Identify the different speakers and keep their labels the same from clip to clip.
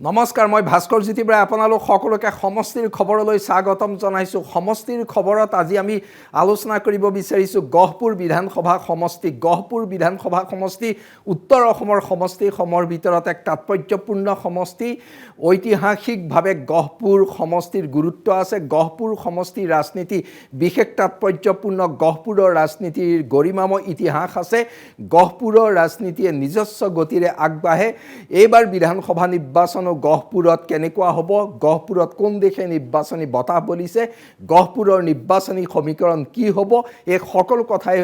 Speaker 1: নমস্কাৰ, মই ভাস্কৰ জ্যোতি বৰাই আপোনালোক সকলোকে সমষ্টিৰ খবৰলৈ স্বাগতম জনাইছোঁ। সমষ্টিৰ খবৰত আজি আমি আলোচনা কৰিব বিচাৰিছোঁ গহপুৰ বিধানসভা সমষ্টি। গহপুৰ বিধানসভা সমষ্টি উত্তৰ অসমৰ সমষ্টিসমূহৰ ভিতৰত এক তাৎপৰ্যপূৰ্ণ সমষ্টি। ঐতিহাসিকভাৱে গহপুৰ সমষ্টিৰ গুৰুত্ব আছে। গহপুৰ সমষ্টিৰ ৰাজনীতি বিশেষ তাৎপৰ্যপূৰ্ণ। গহপুৰৰ ৰাজনীতিৰ গৰিমাময় ইতিহাস আছে। গহপুৰৰ ৰাজনীতিয়ে নিজস্ব গতিৰে আগবাঢ়ে। এইবাৰ বিধানসভা নিৰ্বাচন গহপুৰত কেনেকুৱা হ'ব, গহপুৰত কোন দেশে নিৰ্বাচনী বতাহ বলিছে, গহপুৰৰ নিৰ্বাচনী সমীকৰণ কি হ'ব, এই সকলো কথাই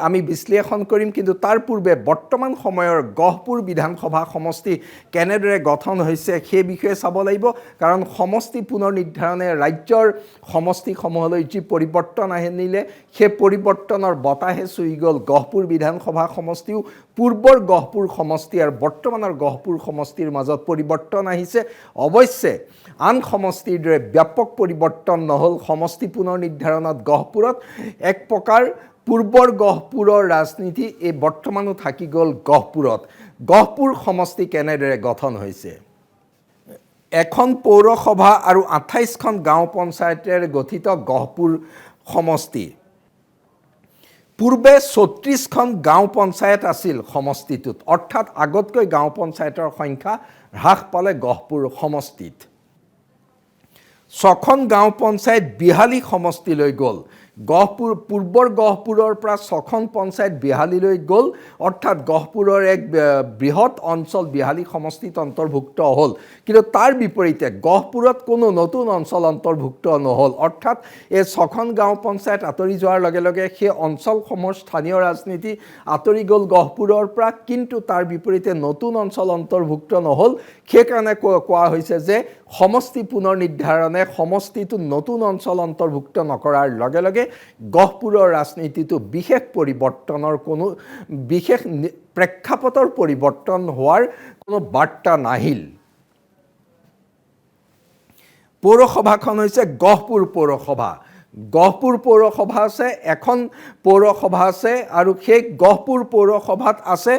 Speaker 1: আমি বিশ্লেষণ কৰিম। কিন্তু তাৰ পূৰ্বে বৰ্তমান সময়ৰ গহপুৰ বিধানসভা সমষ্টি কেনেদৰে গঠন হৈছে সেই বিষয়ে চাব লাগিব। কাৰণ সমষ্টি পুনৰ নিৰ্ধাৰণে ৰাজ্যৰ সমষ্টিসমূহলৈ যি পৰিৱৰ্তন আনিলে সেই পৰিৱৰ্তনৰ বতাহে চুই গ'ল গহপুৰ বিধানসভা সমষ্টিও। পূৰ্বৰ গহপুৰ সমষ্টি আৰু বৰ্তমানৰ গহপুৰ সমষ্টিৰ মাজত পৰিৱৰ্তন আহিছে। অৱশ্যে আন সমষ্টিৰ দৰে ব্যাপক পৰিৱৰ্তন নহ'ল। সমষ্টি পুনৰ নিৰ্ধাৰণত গহপুৰত এক প্ৰকাৰ পূৰ্বৰ গহপুৰৰ ৰাজনীতি এই বৰ্তমানো থাকি গ'ল গহপুৰত। গহপুৰ সমষ্টি কেনেদৰে গঠন হৈছে? এখন পৌৰসভা আৰু 28খন গাঁও পঞ্চায়তেৰে গঠিত গহপুৰ সমষ্টি। পূৰ্বে 34খন গাঁও পঞ্চায়ত আছিল সমষ্টিটোত, অৰ্থাৎ আগতকৈ গাঁও পঞ্চায়তৰ সংখ্যা হ্ৰাস পালে গহপুৰ সমষ্টিত। 6খন গাঁও পঞ্চায়ত বিহালী সমষ্টিলৈ গ'ল। পূৰ্বৰ গহপুৰৰ পৰা 6খন পঞ্চায়ত বিহালীলৈ গ'ল, অৰ্থাৎ গহপুৰৰ এক বৃহৎ অঞ্চল বিহালী সমষ্টিত অন্তৰ্ভুক্ত হ'ল। কিন্তু তাৰ বিপৰীতে গহপুৰত কোনো নতুন অঞ্চল অন্তৰ্ভুক্ত নহ'ল, অৰ্থাৎ এই 6খন গাঁও পঞ্চায়ত আঁতৰি যোৱাৰ লগে লগে সেই অঞ্চলসমূহৰ স্থানীয় ৰাজনীতি আঁতৰি গ'ল গহপুৰৰ পৰা। কিন্তু তাৰ বিপৰীতে নতুন অঞ্চল অন্তৰ্ভুক্ত নহ'ল। সেইকাৰণে কোৱা হৈছে যে সমষ্টি পুনৰ নিৰ্ধাৰণে সমষ্টিটোত নতুন অঞ্চল অন্তৰ্ভুক্ত নকৰাৰ লগে লগে গহপুৰৰ ৰাজনীতিটো বিশেষ পৰিৱৰ্তনৰ কোনো বিশেষ প্ৰেক্ষাপটৰ পৰিৱৰ্তন হোৱাৰ কোনো বাৰ্তা নাহিল। পৌৰসভাখন হৈছে গহপুৰ পৌৰসভা। গহপুৰ পৌৰসভা আছে, এখন পৌৰসভা আছে আৰু সেই গহপুৰ পৌৰসভাত আছে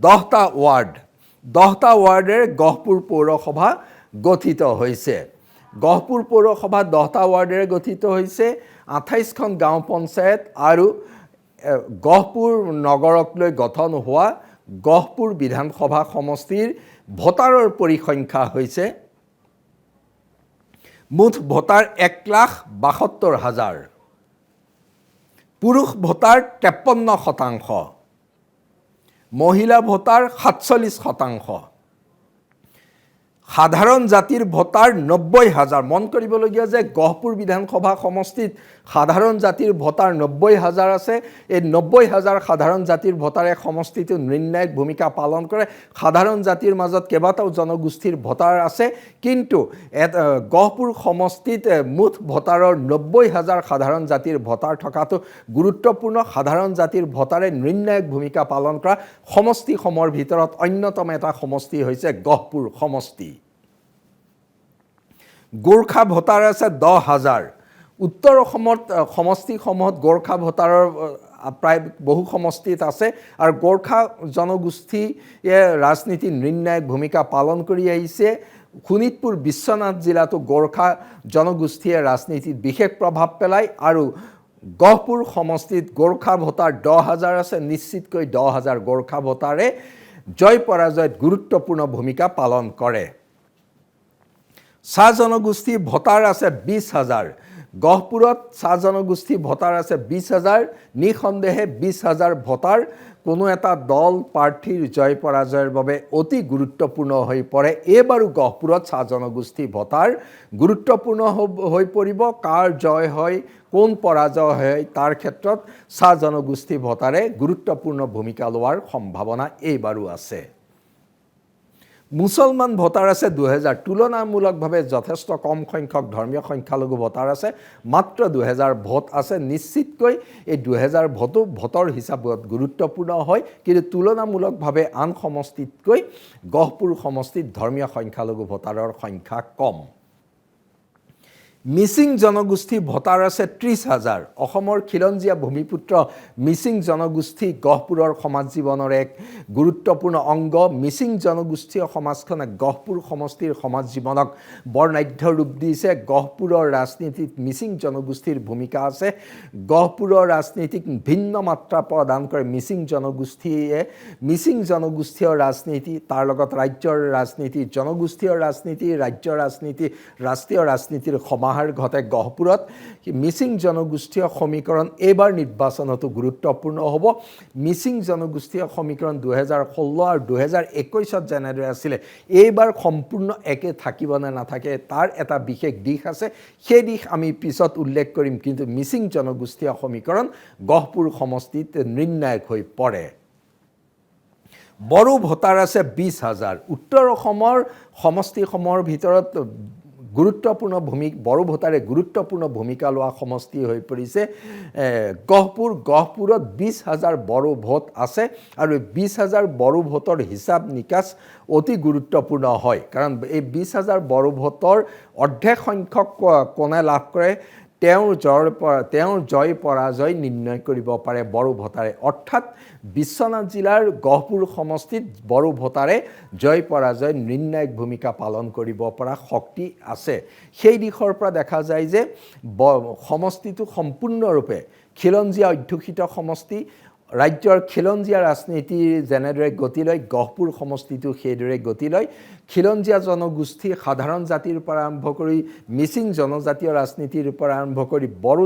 Speaker 1: 10টা ৱাৰ্ড। 10টা ৱাৰ্ডেৰে গহপুৰ পৌৰসভা গঠিত হৈছে। গহপুৰ পৌৰসভা 10টা ৱাৰ্ডেৰে গঠিত হৈছে। 28খন গাঁও পঞ্চায়ত আৰু গহপুৰ নগৰক লৈ গঠন হোৱা গহপুৰ বিধানসভা সমষ্টিৰ ভোটাৰৰ পৰিসংখ্যা হৈছে মুঠ ভোটাৰ 1,72,000। পুৰুষ ভোটাৰ 53%, মহিলা ভোটাৰ 47%, সাধাৰণ জাতিৰ ভোটাৰ 90,000। মন কৰিবলগীয়া যে গহপুৰ বিধানসভা সমষ্টিত সাধাৰণ জাতিৰ ভোটাৰ 90,000 আছে। এই 90,000 সাধাৰণ জাতিৰ ভোটাৰে সমষ্টিটো নিৰ্ণায়ক ভূমিকা পালন কৰে। সাধাৰণ জাতিৰ মাজত কেইবাটাও জনগোষ্ঠীৰ ভোটাৰ আছে, কিন্তু গহপুৰ সমষ্টিত মুঠ ভোটাৰৰ 90,000 সাধাৰণ জাতিৰ ভোটাৰ থকাটো গুৰুত্বপূৰ্ণ। সাধাৰণ জাতিৰ ভোটাৰে নিৰ্ণায়ক ভূমিকা পালন কৰা সমষ্টিসমূহৰ ভিতৰত অন্যতম এটা সমষ্টি হৈছে গহপুৰ সমষ্টি। গোৰ্খা ভোটাৰ আছে 10,000। উত্তৰ অসমত সমষ্টিসমূহত গোৰ্খা ভোটাৰৰ প্ৰায় বহু সমষ্টিত আছে আৰু গোৰ্খা জনগোষ্ঠীয়ে ৰাজনীতিত নিৰ্ণায়ক ভূমিকা পালন কৰি আহিছে। শোণিতপুৰ বিশ্বনাথ জিলাতো গোৰ্খা জনগোষ্ঠীয়ে ৰাজনীতিত বিশেষ প্ৰভাৱ পেলায় আৰু গহপুৰ সমষ্টিত গোৰ্খা ভোটাৰ 10,000 আছে। নিশ্চিতকৈ 10,000 গোৰ্খা ভোটাৰে জয় পৰাজয়ত গুৰুত্বপূৰ্ণ ভূমিকা পালন কৰে। চাহ জনগোষ্ঠী ভোটাৰ আছে 20,000। গহপুৰত চাহ জনগোষ্ঠী ভোটাৰ আছে 20,000। নিঃসন্দেহে 20,000 ভোটাৰ কোনো এটা দল প্ৰাৰ্থীৰ জয় পৰাজয়ৰ বাবে অতি গুৰুত্বপূৰ্ণ হৈ পৰে। এইবাৰো গহপুৰত চাহ জনগোষ্ঠী ভোটাৰ গুৰুত্বপূৰ্ণ হৈ পৰিব। কাৰ জয় হয়, কোন পৰাজয় হয়, তাৰ ক্ষেত্ৰত চাহ জনগোষ্ঠী ভোটাৰে গুৰুত্বপূৰ্ণ ভূমিকা লোৱাৰ সম্ভাৱনা এইবাৰো আছে। মুছলমান ভোটাৰ আছে 2,000। তুলনামূলকভাৱে যথেষ্ট কম সংখ্যক ধৰ্মীয় সংখ্যালঘু ভোটাৰ আছে, মাত্ৰ 2,000 ভোট আছে। নিশ্চিতকৈ এই 2,000 ভোটো ভোটৰ হিচাপত গুৰুত্বপূৰ্ণ হয়, কিন্তু তুলনামূলকভাৱে আন সমষ্টিতকৈ গহপুৰ সমষ্টিত ধৰ্মীয় সংখ্যালঘু ভোটাৰৰ সংখ্যা কম। মিচিং জনগোষ্ঠীৰ ভোটাৰ আছে 30,000 অসমৰ খিলঞ্জীয়া ভূমিপুত্ৰ মিচিং জনগোষ্ঠী গহপুৰৰ সমাজ জীৱনৰ এক গুৰুত্বপূৰ্ণ অংগ মিচিং জনগোষ্ঠীয় সমাজখনে গহপুৰ সমষ্টিৰ সমাজ জীৱনক বৰ্ণাঢ্য ৰূপ দিছে গহপুৰৰ ৰাজনীতিত মিচিং জনগোষ্ঠীৰ ভূমিকা আছে গহপুৰৰ ৰাজনীতিক ভিন্ন মাত্ৰা প্ৰদান কৰে মিচিং জনগোষ্ঠীয়ে মিচিং জনগোষ্ঠীয় ৰাজনীতি তাৰ লগত ৰাজ্যৰ ৰাজনীতি জনগোষ্ঠীয় ৰাজনীতি ৰাজ্য ৰাজনীতি ৰাষ্ট্ৰীয় ৰাজনীতিৰ সমাহাৰ ঘটে গহপুৰত মিচিং জনগোষ্ঠীয় সমীকৰণ এবাৰ নিৰ্বাচনতো গুৰুত্বপূৰ্ণ হ'ব মিচিং জনগোষ্ঠীয় সমীকৰণ 2016 আৰু 2021ত যেনেদৰে আছিল এইবাৰ সম্পূৰ্ণ একে থাকিব নে নাথাকে তাৰ এটা বিশেষ দিশ আছে সেই দিশ আমি পিছত উল্লেখ কৰিম কিন্তু মিচিং জনগোষ্ঠীয় সমীকৰণ গহপুৰ সমষ্টিত নিৰ্ণায়ক হৈ পৰে বড়ো ভোটাৰ আছে 20,000 উত্তৰ অসমৰ সমষ্টিসমূহৰ ভিতৰত গুৰুত্বপূৰ্ণ বড়ো ভোটাৰে গুৰুত্বপূৰ্ণ ভূমিকা লোৱা সমষ্টি হৈ পৰিছে গহপুৰত 20,000 বড়ো ভোট আছে আৰু 20,000 বড়ো ভোটৰ হিচাপ নিকাচ অতি গুৰুত্বপূৰ্ণ হয় কাৰণ এই 20,000 বড়ো ভোটৰ অৰ্ধেক সংখ্যক কোনে লাভ কৰে তেওঁৰ জয় পৰাজয় নিৰ্ণয় কৰিব পাৰে বড়ো ভোটাৰে অৰ্থাৎ বিশ্বনাথ জিলাৰ গহপুৰ সমষ্টিত বড়ো ভোটাৰে জয় পৰাজয় নিৰ্ণায়ক ভূমিকা পালন কৰিব পৰা শক্তি আছে সেই দিশৰ পৰা দেখা যায় যে সমষ্টিটো সম্পূৰ্ণৰূপে খিলঞ্জীয়া অধ্যুষিত সমষ্টি ৰাজ্যৰ খিলঞ্জীয়া ৰাজনীতি যেনেদৰে গতি লয় গহপুৰ সমষ্টিটো সেইদৰে গতি লয় খিলঞ্জীয়া জনগোষ্ঠী সাধাৰণ জাতিৰ পৰা আৰম্ভ কৰি মিচিং জনজাতীয় ৰাজনীতিৰ পৰা আৰম্ভ কৰি বড়ো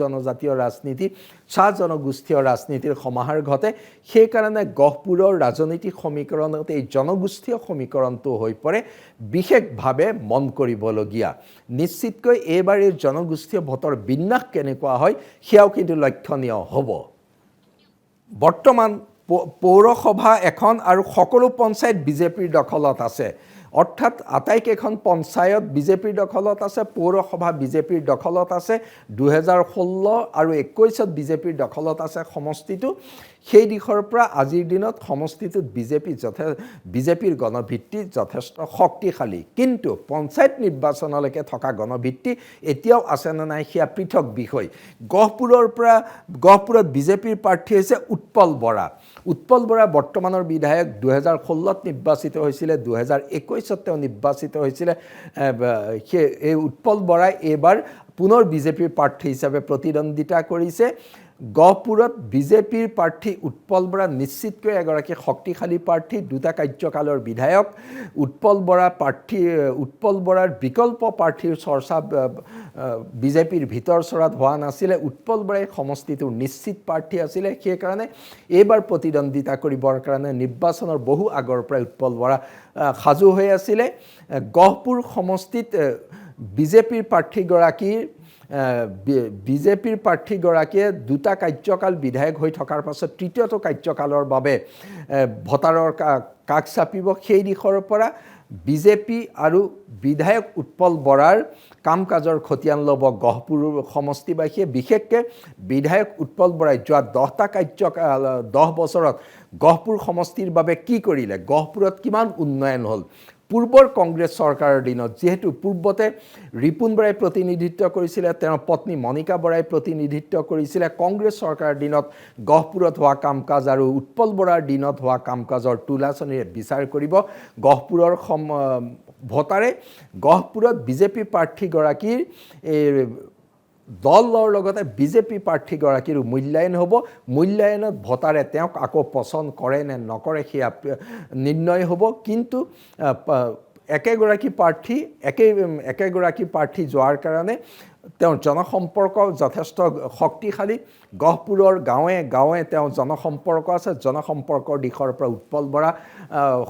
Speaker 1: জনজাতীয় ৰাজনীতি চাহ জনগোষ্ঠীয় ৰাজনীতিৰ সমাহাৰ ঘটে সেইকাৰণে গহপুৰৰ ৰাজনৈতিক সমীকৰণত এই জনগোষ্ঠীয় সমীকৰণটো হৈ পৰে বিশেষভাৱে মন কৰিবলগীয়া নিশ্চিতকৈ এইবাৰ এই জনগোষ্ঠীয় ভোটৰ বিন্যাস কেনেকুৱা হয় সেয়াও কিন্তু লক্ষণীয় হ'ব বৰ্তমান পৌৰসভা এখন আৰু সকলো পঞ্চায়ত বিজেপিৰ দখলত আছে অৰ্থাৎ আটাইকেইখন পঞ্চায়ত বিজেপিৰ দখলত আছে পৌৰসভা বিজেপিৰ দখলত আছে 2016 আৰু 21ত বিজেপিৰ দখলত আছে সমষ্টিটো সেই দিশৰ পৰা আজিৰ দিনত সমষ্টিটোত বিজেপিৰ গণভিত্তি যথেষ্ট শক্তিশালী কিন্তু পঞ্চায়ত নিৰ্বাচনলৈকে থকা গণভিত্তি এতিয়াও আছে নে নাই সেয়া পৃথক বিষয় গহপুৰত বিজেপিৰ প্ৰাৰ্থী হৈছে উৎপল বৰা বৰ্তমানৰ বিধায়ক 2016ত নিৰ্বাচিত হৈছিলে 2021ত তেওঁ নিৰ্বাচিত হৈছিলে এই উৎপল বৰাই এইবাৰ পুনৰ বিজেপিৰ প্ৰাৰ্থী হিচাপে প্ৰতিদ্বন্দ্বিতা কৰিছে গহপুৰত বিজেপিৰ প্ৰাৰ্থী উৎপল বৰা নিশ্চিতকৈ এগৰাকী শক্তিশালী প্ৰাৰ্থী দুটা কাৰ্যকালৰ বিধায়ক উৎপল বৰাৰ বিকল্প প্ৰাৰ্থীৰ চৰ্চা বিজেপিৰ ভিতৰ চৰাত হোৱা নাছিলে উৎপল বৰাই সমষ্টিটোৰ নিশ্চিত প্ৰাৰ্থী আছিলে সেইকাৰণে এইবাৰ প্ৰতিদ্বন্দ্বিতা কৰিবৰ কাৰণে নিৰ্বাচনৰ বহু আগৰ পৰাই উৎপল বৰা সাজু হৈ আছিলে গহপুৰ সমষ্টিত বিজেপিৰ প্ৰাৰ্থীগৰাকীয়ে দুটা কাৰ্যকাল বিধায়ক হৈ থকাৰ পাছত তৃতীয়টো কাৰ্যকালৰ বাবে ভোটাৰৰ কাষ চাপিব সেই দিশৰ পৰা বিজেপি আৰু বিধায়ক উৎপল বৰাৰ কাম কাজৰ খতিয়ান ল'ব গহপুৰ সমষ্টিবাসীয়ে বিশেষকৈ বিধায়ক উৎপল বৰাই যোৱা 10 বছৰত গহপুৰ সমষ্টিৰ বাবে কি কৰিলে গহপুৰত কিমান উন্নয়ন হ'ল পূৰ্বৰ কংগ্ৰেছ চৰকাৰৰ দিনত যেহেতু পূৰ্বতে ৰিপুন বৰাই প্ৰতিনিধিত্ব কৰিছিলে তেওঁৰ পত্নী মনিকা বৰাই প্ৰতিনিধিত্ব কৰিছিলে কংগ্ৰেছ চৰকাৰৰ দিনত গহপুৰত হোৱা কাম কাজ আৰু উৎপল বৰাৰ দিনত হোৱা কাম কাজৰ তুলাচনীৰে বিচাৰ কৰিব গহপুৰৰ ভোটাৰে গহপুৰত বিজেপি প্ৰাৰ্থীগৰাকীৰ দলৰ লগতে বিজেপি প্ৰাৰ্থীগৰাকীৰো মূল্যায়ন হ'ব মূল্যায়নত ভোটাৰে তেওঁক আকৌ পচন্দ কৰে নে নকৰে সেয়া নিৰ্ণয় হ'ব কিন্তু একেগৰাকী প্ৰাৰ্থী যোৱাৰ কাৰণে তেওঁৰ জনসম্পৰ্ক যথেষ্ট শক্তিশালী গহপুৰৰ গাঁৱে তেওঁ জনসম্পৰ্ক আছে জনসম্পৰ্কৰ দিশৰ পৰা উৎপল বৰা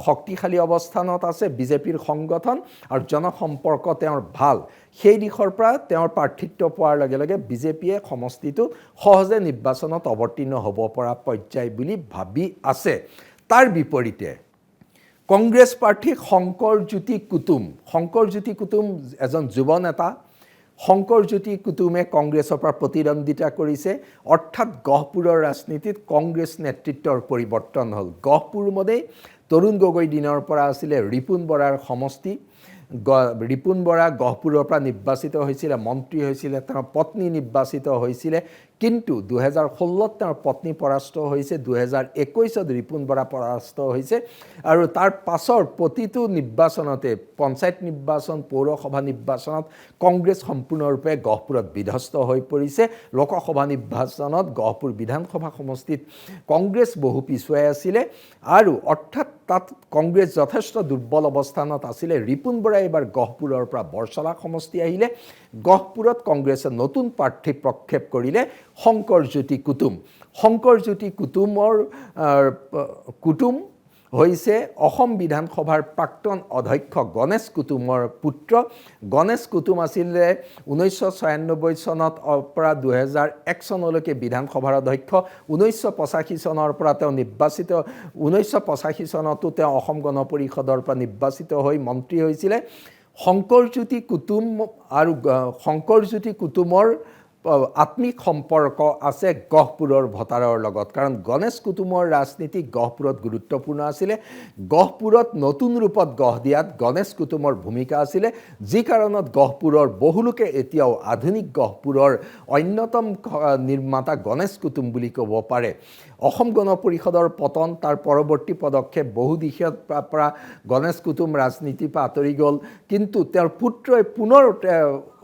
Speaker 1: শক্তিশালী অৱস্থানত আছে বিজেপিৰ সংগঠন আৰু জনসম্পৰ্ক তেওঁৰ ভাল সেই দিশৰ পৰা তেওঁৰ প্ৰাৰ্থিত্ব পোৱাৰ লগে লগে বিজেপিয়ে সমষ্টিটো সহজে নিৰ্বাচনত অৱতীৰ্ণ হ'ব পৰা পৰ্যায় বুলি ভাবি আছে তাৰ বিপৰীতে কংগ্ৰেছ প্ৰাৰ্থী শংকৰজ্যোতি কুতুম এজন যুৱ নেতা শংকৰজ্যোতি কুতুমে কংগ্ৰেছৰ পৰা প্ৰতিদ্বন্দ্বিতা কৰিছে অৰ্থাৎ গহপুৰৰ ৰাজনীতিত কংগ্ৰেছ নেতৃত্বৰ পৰিৱৰ্তন হ'ল গহপুৰ মতেই তৰুণ গগৈ দিনৰ পৰা আছিলে ৰিপুন বৰাৰ সমষ্টি ৰিপুণ বৰা গহপুৰৰ পৰা নিৰ্বাচিত হৈছিলে, মন্ত্ৰী হৈছিলে, তেওঁৰ পত্নী নিৰ্বাচিত হৈছিলে, কিন্তু 2016ত তেওঁৰ পত্নী পৰাস্ত হৈছে, 2021ত ৰিপুণ বৰা পৰাস্ত হৈছে আৰু তাৰ পাছৰ প্ৰতিটো নিৰ্বাচনতে পঞ্চায়ত নিৰ্বাচন, পৌৰসভা নিৰ্বাচনত কংগ্ৰেছ সম্পূৰ্ণৰূপে গহপুৰত বিধ্বস্ত হৈ পৰিছে। লোকসভা নিৰ্বাচনত গহপুৰ বিধানসভা সমষ্টিত কংগ্ৰেছ বহু পিছুৱাই আছিলে আৰু অৰ্থাৎ তাত কংগ্ৰেছ যথেষ্ট দুৰ্বল অৱস্থানত আছিলে। ৰিপুণ বৰাই এইবাৰ গহপুৰৰ পৰা বৰচলা সমষ্টি আহিলে। গহপুৰত কংগ্ৰেছে নতুন প্ৰাৰ্থী প্ৰক্ষেপ কৰিলে শংকৰজ্যোতি কুতুম। শংকৰজ্যোতি কুতুম হৈছে অসম বিধানসভাৰ প্ৰাক্তন অধ্যক্ষ গণেশ কুতুমৰ পুত্ৰ। গণেশ কুতুম আছিলে 1996 চনত পৰা 2001 চনলৈকে বিধানসভাৰ অধ্যক্ষ। 1985 চনৰ পৰা তেওঁ নিৰ্বাচিত, 1985 চনতো তেওঁ অসম গণ পৰিষদৰ পৰা নিৰ্বাচিত হৈ মন্ত্ৰী হৈছিলে। শংকৰজ্যোতি কুতুমৰ আত্মিক সম্পৰ্ক আছে গহপুৰৰ ভোটাৰৰ লগত, কাৰণ গণেশ কুতুমৰ ৰাজনীতি গহপুৰত গুৰুত্বপূৰ্ণ আছিলে। গহপুৰত নতুন ৰূপত গঢ় দিয়াত গণেশ কুতুমৰ ভূমিকা আছিলে, যি কাৰণত গহপুৰৰ বহুলোকে এতিয়াও আধুনিক গহপুৰৰ অন্যতম নিৰ্মাতা গণেশ কুতুম বুলি ক'ব পাৰে। অসম গণ পৰিষদৰ পতন, তাৰ পৰৱৰ্তী পদক্ষেপ বহু দিশৰ পৰা গণেশ কুতুম ৰাজনীতিৰ পৰা আঁতৰি গ'ল, কিন্তু তেওঁৰ পুত্ৰই পুনৰ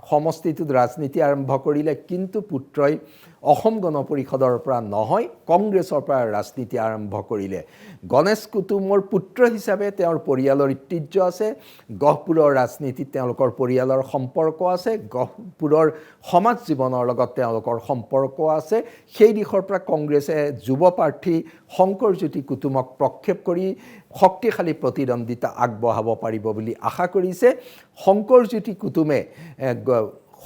Speaker 1: সমষ্টিটোত ৰাজনীতি আৰম্ভ কৰিলে, কিন্তু পুত্ৰই অসম গণ পৰিষদৰ পৰা নহয় কংগ্ৰেছৰ পৰা ৰাজনীতি আৰম্ভ কৰিলে। গণেশ কুতুমৰ পুত্ৰ হিচাপে তেওঁৰ পৰিয়ালৰ ঐতিহ্য আছে, গহপুৰৰ ৰাজনীতিত তেওঁলোকৰ পৰিয়ালৰ সম্পৰ্ক আছে, গহপুৰৰ সমাজ জীৱনৰ লগত তেওঁলোকৰ সম্পৰ্ক আছে। সেই দিশৰ পৰা কংগ্ৰেছে যুৱ প্ৰাৰ্থী শংকৰজ্যোতি কুতুমক প্ৰক্ষেপ কৰি শক্তিশালী প্ৰতিদ্বন্দ্বিতা আগবঢ়াব পাৰিব বুলি আশা কৰিছে। শংকৰজ্যোতি কুতুমে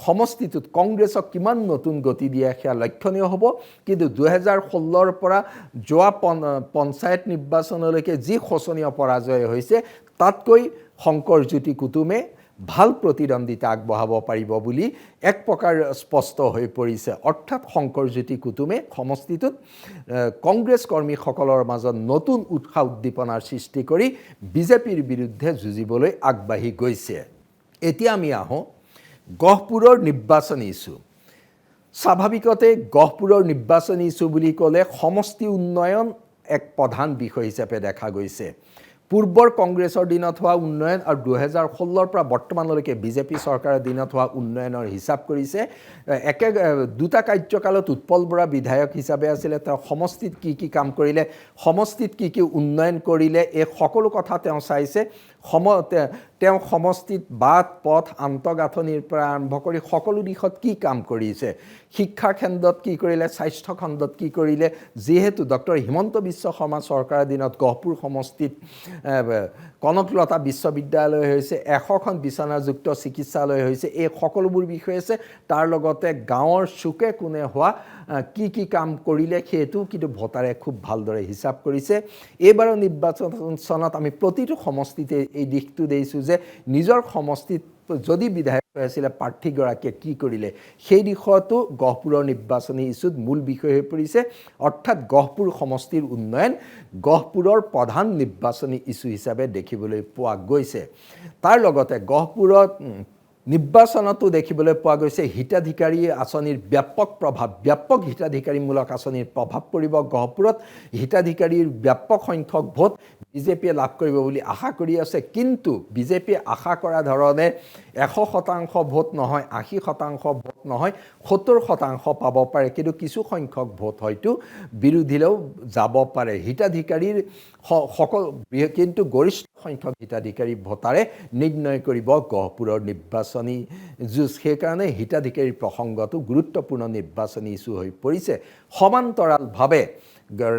Speaker 1: সমষ্টিটোত কংগ্ৰেছক কিমান নতুন গতি দিয়ে সেয়া লক্ষণীয় হ'ব, কিন্তু 2016ৰ পৰা যোৱা পঞ্চায়ত নিৰ্বাচনলৈকে যি শোচনীয় পৰাজয় হৈছে, তাতকৈ শংকৰজ্যোতি কুতুমে ভাল প্ৰতিদ্বন্দ্বিতা আগবঢ়াব পাৰিব বুলি এক প্ৰকাৰ স্পষ্ট হৈ পৰিছে। অৰ্থাৎ শংকৰজ্যোতি কুতুমে সমষ্টিটোত কংগ্ৰেছ কৰ্মীসকলৰ মাজত নতুন উৎসাহ উদ্দীপনাৰ সৃষ্টি কৰি বিজেপিৰ বিৰুদ্ধে যুঁজিবলৈ আগবাঢ়ি গৈছে। এতিয়া আমি আহোঁ গহপুৰৰ নিৰ্বাচনী ইছ্যু। স্বাভাৱিকতে গহপুৰৰ নিৰ্বাচনী ইছ্যু বুলি ক'লে সমষ্টি উন্নয়ন এক প্ৰধান বিষয় হিচাপে দেখা গৈছে। পূৰ্বৰ কংগ্ৰেছৰ দিনত হোৱা উন্নয়ন আৰু 2016ৰ পৰা বৰ্তমানলৈকে বিজেপি চৰকাৰৰ দিনত হোৱা উন্নয়নৰ হিচাপ কৰিছে। দুটা কাৰ্যকালত উৎপল বৰা বিধায়ক হিচাপে আছিলে, তেওঁ সমষ্টিত কি কি কাম কৰিলে, সমষ্টিত কি কি উন্নয়ন কৰিলে, এই সকলো কথা তেওঁ চাইছে। তেওঁ সমষ্টিত বাট পথ আন্তঃগাঁথনিৰ পৰা আৰম্ভ কৰি সকলো দিশত কি কাম কৰিছে, শিক্ষা খণ্ডত কি কৰিলে, স্বাস্থ্য খণ্ডত কি কৰিলে। যিহেতু ডক্টৰ হিমন্ত বিশ্ব শৰ্মা চৰকাৰৰ দিনত গহপুৰ সমষ্টিত কনকলতা বিশ্ববিদ্যালয় হৈছে, 100খন বিচনাযুক্ত চিকিৎসালয় হৈছে, এই সকলোবোৰ বিষয় আছে। তাৰ লগতে গাঁৱৰ চুকে কোণে হোৱা কি কি কাম কৰিলে সেইটো কিন্তু ভোটাৰে খুব ভালদৰে হিচাপ কৰিছে। এইবাৰৰ নিৰ্বাচনত আমি প্ৰতিটো সমষ্টিতে এই দিশটো দেখিছোঁ যে নিজৰ সমষ্টিত যদি বিধায়ক আছিলে প্ৰাৰ্থীগৰাকীয়ে কি কৰিলে, সেই দিশতো গহপুৰৰ নিৰ্বাচনী ইছ্যুত মূল বিষয় হৈ পৰিছে। অৰ্থাৎ গহপুৰ সমষ্টিৰ উন্নয়ন গহপুৰৰ প্ৰধান নিৰ্বাচনী ইছ্যু হিচাপে দেখিবলৈ পোৱা গৈছে। তাৰ লগতে গহপুৰত নিৰ্বাচনতো দেখিবলৈ পোৱা গৈছে হিতাধিকাৰী আঁচনিৰ ব্যাপক হিতাধিকাৰীমূলক আঁচনিৰ প্ৰভাৱ পৰিব। গহপুৰত হিতাধিকাৰীৰ ব্যাপক সংখ্যক ভোট বিজেপিয়ে লাভ কৰিব বুলি আশা কৰি আছে, কিন্তু বিজেপিয়ে আশা কৰা ধৰণে 100% ভোট নহয়, 80% ভোট নহয়, 70% পাব পাৰে, কিন্তু কিছু সংখ্যক ভোট হয়তো বিৰোধীলেও যাব পাৰে। হিতাধিকাৰীৰ কিন্তু গৰিষ্ঠ সংখ্যক হিতাধিকাৰী ভোটাৰে নিৰ্ণয় কৰিব গহপুৰৰ নিৰ্বাচনী যুঁজ। সেইকাৰণে হিতাধিকাৰীৰ প্ৰসংগটো গুৰুত্বপূৰ্ণ নিৰ্বাচনী ইছ্যু হৈ পৰিছে। সমান্তৰালভাৱে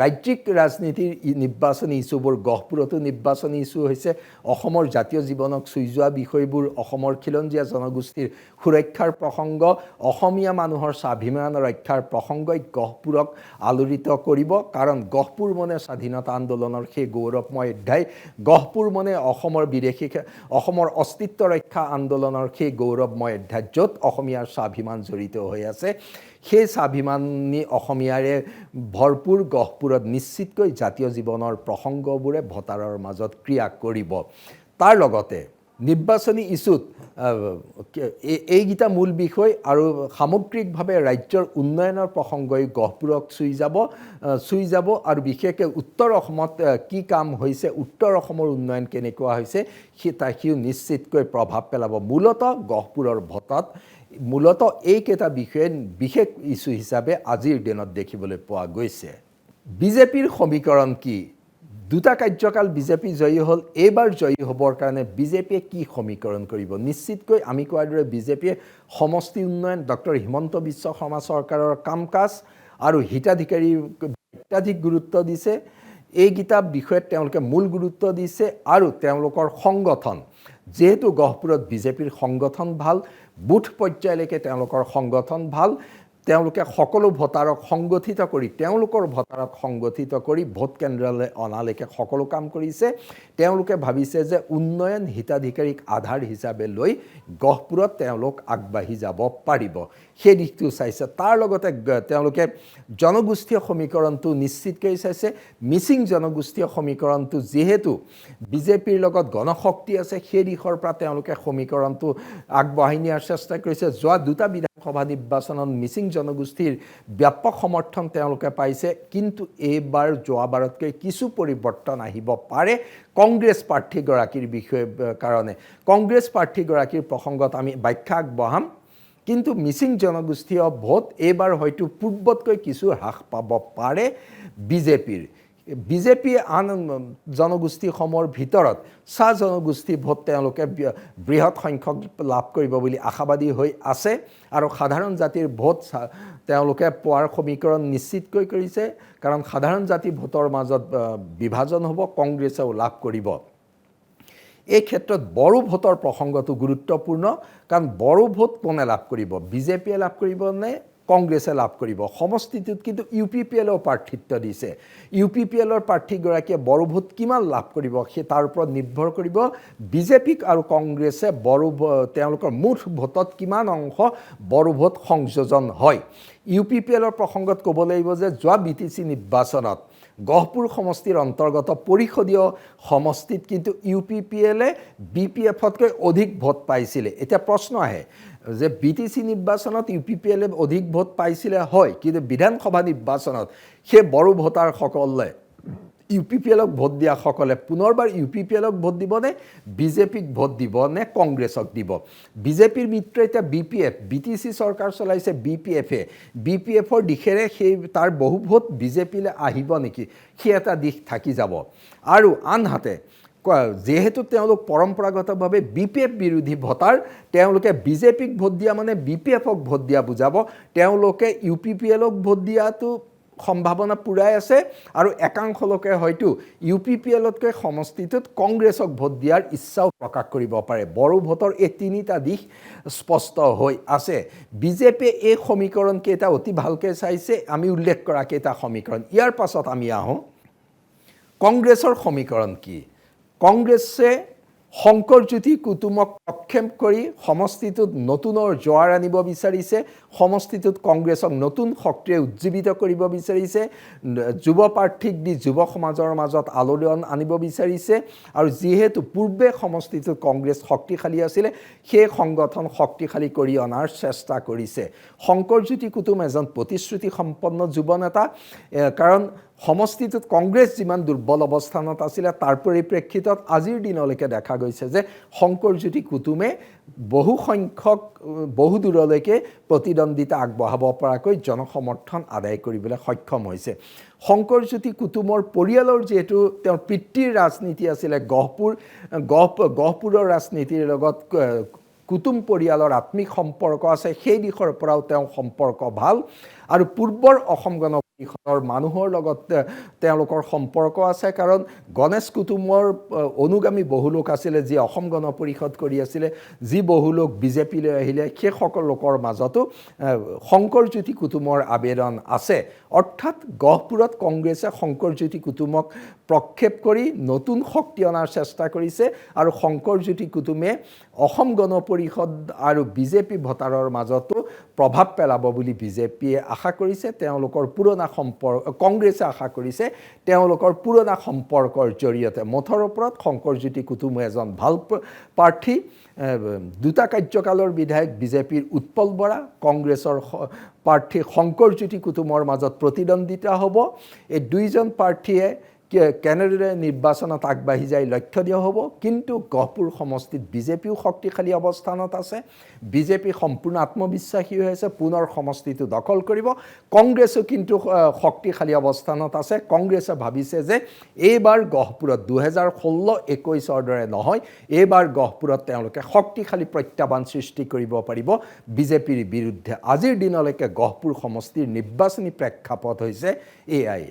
Speaker 1: ৰাজ্যিক ৰাজনীতিৰ নিৰ্বাচনী ইছ্যুবোৰ গহপুৰতো নিৰ্বাচনী ইছ্যু হৈছে। অসমৰ জাতীয় জীৱনক চুই যোৱা বিষয়বোৰ, অসমৰ খিলঞ্জীয়া জনগোষ্ঠীৰ সুৰক্ষাৰ প্ৰসংগ, অসমীয়া মানুহৰ স্বাভিমান ৰক্ষাৰ প্ৰসংগই গহপুৰক আলোড়িত কৰিব, কাৰণ গহপুৰ মানে স্বাধীনতা আন্দোলনৰ সেই গৌৰৱময় অধ্যায়, গহপুৰ মানে অসমৰ অস্তিত্ব ৰক্ষা আন্দোলনৰ সেই গৌৰৱময় অধ্যায়, য'ত অসমীয়াৰ স্বাভিমান জড়িত হৈ আছে। সেই স্বাভিমানী অসমীয়াৰে ভৰপূৰ গহপুৰত নিশ্চিতকৈ জাতীয় জীৱনৰ প্ৰসংগবোৰে ভোটাৰৰ মাজত ক্ৰিয়া কৰিব। তাৰ লগতে নিৰ্বাচনী ইস্যুত এইকেইটা মূল বিষয় আৰু সামগ্ৰিকভাৱে ৰাজ্যৰ উন্নয়নৰ প্ৰসংগই গহপুৰক চুই যাব আৰু বিশেষকৈ উত্তৰ অসমত কি কাম হৈছে, উত্তৰ অসমৰ উন্নয়ন কেনেকুৱা হৈছে সিও নিশ্চিতকৈ প্ৰভাৱ পেলাব। মূলতঃ গহপুৰৰ ভোটত এইকেইটা বিষয়ে বিশেষ ইস্যু হিচাপে আজিৰ দিনত দেখিবলৈ পোৱা গৈছে। বিজেপিৰ সমীকৰণ কি? দুটা কাৰ্যকাল বিজেপি জয়ী হ'ল, এইবাৰ জয়ী হ'বৰ কাৰণে বিজেপিয়ে কি সমীকৰণ কৰিব? নিশ্চিতকৈ আমি কোৱাৰ দৰে বিজেপিয়ে সমষ্টি উন্নয়ন, ডক্টৰ হিমন্ত বিশ্ব শৰ্মা চৰকাৰৰ কাম কাজ আৰু হিতাধিকাৰীৰ অত্যাধিক গুৰুত্ব দিছে। এইকেইটা বিষয়ত তেওঁলোকে মূল গুৰুত্ব দিছে আৰু তেওঁলোকৰ সংগঠন, যিহেতু গহপুৰত বিজেপিৰ সংগঠন ভাল, বুথ পৰ্যায়লৈকে তেওঁলোকৰ সংগঠন ভাল, তেওঁলোকে সকলো ভোটাৰক সংগঠিত কৰি ভোট কেন্দ্ৰলৈ অনালৈকে সকলো কাম কৰিছে। তেওঁলোকে ভাবিছে যে উন্নয়ন হিতাধিকাৰীক আধাৰ হিচাপে লৈ গহপুৰত তেওঁলোক আগবাঢ়ি যাব পাৰিব, সেই দিশটো চাইছে। তাৰ লগতে তেওঁলোকে জনগোষ্ঠীয় সমীকৰণটো নিশ্চিতকৈ চাইছে। মিচিং জনগোষ্ঠীয় সমীকৰণটো যিহেতু বিজেপিৰ লগত গণশক্তি আছে, সেই দিশৰ পৰা তেওঁলোকে সমীকৰণটো আগবঢ়াই নিয়াৰ চেষ্টা কৰিছে। যোৱা দুটা বিধানসভা নিৰ্বাচনত মিচিং জনগোষ্ঠীৰ ব্যাপক সমৰ্থন তেওঁলোকে পাইছে, কিন্তু এইবাৰ যোৱাবাৰতকৈ কিছু পৰিৱৰ্তন আহিব পাৰে কংগ্ৰেছ প্ৰাৰ্থীগৰাকীৰ কাৰণে। কংগ্ৰেছ প্ৰাৰ্থীগৰাকীৰ প্ৰসংগত আমি ব্যাখ্যা আগবঢ়াম, কিন্তু মিচিং জনগোষ্ঠীয় ভোট এইবাৰ হয়তো পূৰ্বতকৈ কিছু হ্ৰাস পাব পাৰে বিজেপিয়ে আন জনগোষ্ঠীসমূহৰ ভিতৰত চাহ জনগোষ্ঠী ভোট তেওঁলোকে বৃহৎ সংখ্যক লাভ কৰিব বুলি আশাবাদী হৈ আছে আৰু সাধাৰণ জাতিৰ ভোট তেওঁলোকে পোৱাৰ সমীকৰণ নিশ্চিতকৈ কৰিছে, কাৰণ সাধাৰণ জাতি ভোটৰ মাজত বিভাজন হ'ব, কংগ্ৰেছেও লাভ কৰিব। এই ক্ষেত্ৰত বড়ো ভোটৰ প্ৰসংগটো গুৰুত্বপূৰ্ণ, কাৰণ বড়ো ভোট কোনে লাভ কৰিব? বিজেপিয়ে লাভ কৰিব নে কংগ্ৰেছে লাভ কৰিব? সমষ্টিটোত কিন্তু UPPLও প্ৰাৰ্থিত্ব দিছে। UPPLৰ প্ৰাৰ্থীগৰাকীয়ে বড়ো ভোট কিমান লাভ কৰিব সেই তাৰ ওপৰত নিৰ্ভৰ কৰিব বিজেপিক আৰু কংগ্ৰেছে তেওঁলোকৰ মুঠ ভোটত কিমান অংশ বড়ো ভোট সংযোজন হয়। UPPLৰ প্ৰসংগত ক'ব লাগিব যে যোৱা BTC নিৰ্বাচনত গহপুৰ সমষ্টিৰ অন্তৰ্গত পৰিষদীয় সমষ্টিত কিন্তু UPPLে BPFতকৈ অধিক ভোট পাইছিলে। এতিয়া প্ৰশ্ন আহে যে BTC নিৰ্বাচনত UPPLে অধিক ভোট পাইছিলে হয়, কিন্তু বিধানসভা নিৰ্বাচনত সেই বড়ো ভোটাৰসকলে UPPLক ভোট দিয়াসকলে পুনৰবাৰ UPPLক ভোট দিবনে, বিজেপিক ভোট দিব নে কংগ্ৰেছক দিব? বিজেপিৰ মিত্ৰ এতিয়া BPF, BTC চৰকাৰ চলাইছে BPFৰ দিশেৰে তাৰ বহু ভোট বিজেপিলৈ আহিব নেকি, সেই এটা দিশ থাকি যাব। আৰু আনহাতে যিহেতু তেওঁলোক পৰম্পৰাগতভাৱে BPF বিৰোধী ভোটাৰ, তেওঁলোকে বিজেপিক ভোট দিয়া মানে BPFক ভোট দিয়া বুজাব। তেওঁলোকে UPPLক ভোট দিয়াটো সম্ভাৱনা পুৰাই আছে আৰু একাংশ লোকে হয়তো UPPLতকৈ সমষ্টিটোত কংগ্ৰেছক ভোট দিয়াৰ ইচ্ছাও প্ৰকাশ কৰিব পাৰে। বড়ো ভোটৰ এই তিনিটা দিশ স্পষ্ট হৈ আছে। বিজেপিয়ে এই সমীকৰণ কেইটা অতি ভালকৈ চাইছে, আমি উল্লেখ কৰা কেইটা সমীকৰণ। ইয়াৰ পাছত আমি আহোঁ কংগ্ৰেছৰ সমীকৰণ কি? কংগ্ৰেছে শংকৰজ্যোতি কুতুমক প্ৰক্ষেপ কৰি সমষ্টিটোত নতুনৰ জোৱাৰ আনিব বিচাৰিছে। সমষ্টিটোত কংগ্ৰেছক নতুন শক্তিৰে উজ্জীৱিত কৰিব বিচাৰিছে। যুৱ প্ৰাৰ্থীক দি যুৱ সমাজৰ মাজত আলোড়ন আনিব বিচাৰিছে। আৰু যিহেতু পূৰ্বে সমষ্টিটোত কংগ্ৰেছ শক্তিশালী আছিলে, সেই সংগঠন শক্তিশালী কৰি অনাৰ চেষ্টা কৰিছে। শংকৰজ্যোতি কুতুম এজন প্ৰতিশ্ৰুতি সম্পন্ন যুৱ নেতা, কাৰণ সমষ্টিটোত কংগ্ৰেছ যিমান দুৰ্বল অৱস্থানত আছিলে তাৰ পৰিপ্ৰেক্ষিতত আজিৰ দিনলৈকে দেখা গৈছে যে শংকৰজ্যোতি কুতুমে বহু দূৰলৈকে প্ৰতিদ্বন্দ্বিতা আগবঢ়াব পৰাকৈ জনসমৰ্থন আদায় কৰিবলৈ সক্ষম হৈছে। শংকৰজ্যোতি কুতুমৰ পৰিয়ালৰ যিহেতু তেওঁৰ পিতৃৰ ৰাজনীতি আছিলে গহপুৰৰ ৰাজনীতিৰ লগত কুতুম পৰিয়ালৰ আত্মিক সম্পৰ্ক আছে, সেই দিশৰ পৰাও তেওঁ সম্পৰ্ক ভাল। আৰু পূৰ্বৰ অসম গণ পৰিষদৰ মানুহৰ লগত তেওঁলোকৰ সম্পৰ্ক আছে, কাৰণ গণেশ কুতুমৰ অনুগামী বহু লোক আছিলে যি অসম গণ পৰিষদ কৰি আছিলে, যি বহু লোক বিজেপিলৈ আহিলে, সেইসকল লোকৰ মাজতো শংকৰজ্যোতি কুতুমৰ আবেদন আছে। অৰ্থাৎ গহপুৰত কংগ্ৰেছে শংকৰজ্যোতি কুতুমক প্ৰক্ষেপ কৰি নতুন শক্তি অনাৰ চেষ্টা কৰিছে আৰু শংকৰজ্যোতি কুতুমে অসম গণ পৰিষদ আৰু বিজেপি ভোটাৰৰ মাজতো প্ৰভাৱ পেলাব বুলি বিজেপিয়ে আশা কৰিছে তেওঁলোকৰ পুৰণা সম্পৰ্ক কংগ্ৰেছে আশা কৰিছে তেওঁলোকৰ পুৰণা সম্পৰ্কৰ জৰিয়তে মুঠৰ ওপৰত শংকৰজ্যোতি কুতুমো এজন ভাল প্ৰাৰ্থী দুটা কাৰ্যকালৰ বিধায়ক বিজেপিৰ উৎপল বৰা কংগ্ৰেছৰ প্ৰাৰ্থী শংকৰজ্যোতি কুতুমৰ মাজত প্ৰতিদ্বন্দ্বিতা হ'ব এই দুইজন প্ৰাৰ্থীয়ে কেনেদৰে নিৰ্বাচনত আগবাঢ়ি যায় লক্ষ্য দিয়া হ'ব কিন্তু গহপুৰ সমষ্টিত বিজেপিও শক্তিশালী অৱস্থানত আছে বিজেপি সম্পূৰ্ণ আত্মবিশ্বাসী হৈ আছে পুনৰ সমষ্টিটো দখল কৰিব কংগ্ৰেছো কিন্তু শক্তিশালী অৱস্থানত আছে কংগ্ৰেছে ভাবিছে যে এইবাৰ গহপুৰত 2016-21ৰ দৰে নহয় এইবাৰ গহপুৰত তেওঁলোকে শক্তিশালী প্ৰত্যাহ্বান সৃষ্টি কৰিব পাৰিব বিজেপিৰ বিৰুদ্ধে আজিৰ দিনলৈকে গহপুৰ সমষ্টিৰ নিৰ্বাচনী প্ৰেক্ষাপট হৈছে এয়াই